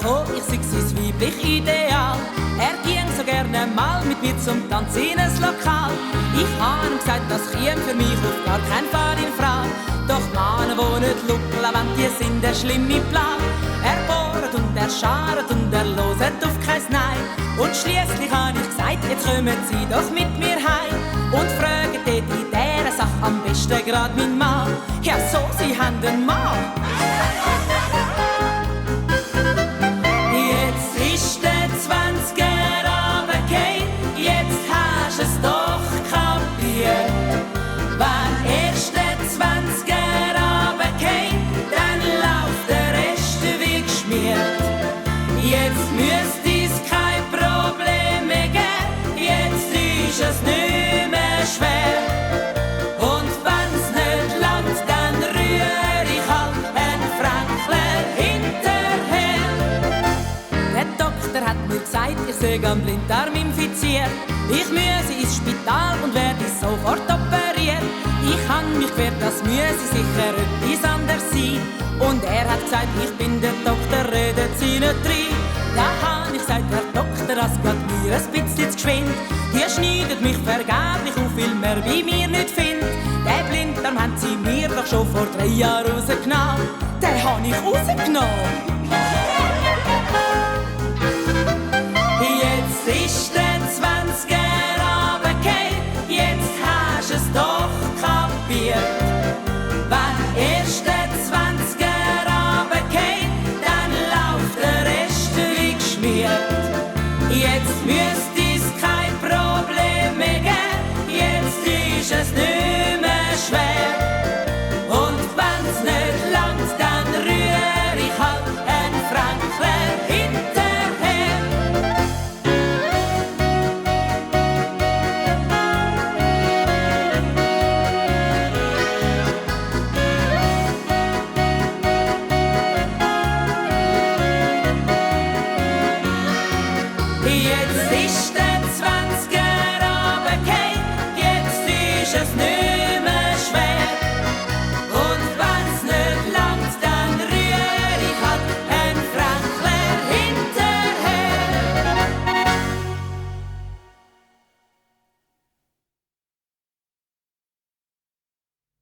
gekommen, ich sei sein weiblich Ideal. Er ging so gerne mal mit mir zum Tanz in ein Lokal. Ich habe ihm gesagt, das käme für mich auf gar keinen Fall in Frage. Doch Männer, die nicht schauen wollen, die sind eine schlimme Plage. Er bohrt und er scharrt und er hört auf kein Nein. Und schliesslich habe ich gesagt, jetzt kommen Sie doch mit mir heim. Und fragen dort in dieser Sache am besten grad mein Mann. Ja, so, Sie haben einen Mann. Jetzt ist der 20er runtergefallen, jetzt hast du es doch kapiert. Wenn erst der 20er runtergefallen, dann läuft der Rest wie geschmiert. Jetzt müsste es kein Problem mehr geben, jetzt ist es nicht mehr schwer. Und wenn's nicht langt, dann rühre ich halt ein Fränkler hinterher. Der Doktor hat mir gesagt, ich sei am Blinddarm infiziert. Ich müsse ins Spital und werde sofort operiert. Ich habe mich gewehrt, das müsse sicher etwas anderes sein. Und er hat gesagt, ich bin der Doktor, redet Sie nicht rein. Da habe ich gesagt, Herr Doktor, das geht mir ein bisschen zu geschwind. Die schneidet mich vergeblich auf, weil man bei mir nicht findet. Den Blinddarm haben Sie mir doch schon vor 3 Jahren rausgenommen. Den habe ich rausgenommen. Jetzt ist der 20er runtergefallen, jetzt hast du es doch kapiert. Wenn erst der 20er runtergefallen, dann läuft der Rest wie geschmiert. Jetzt müsste es kein Problem mehr geben, jetzt ist es nicht mehr schwer. Und wenn's nicht langt, dann rühre ich halt ein Fränkler hinterher. Jetzt ist der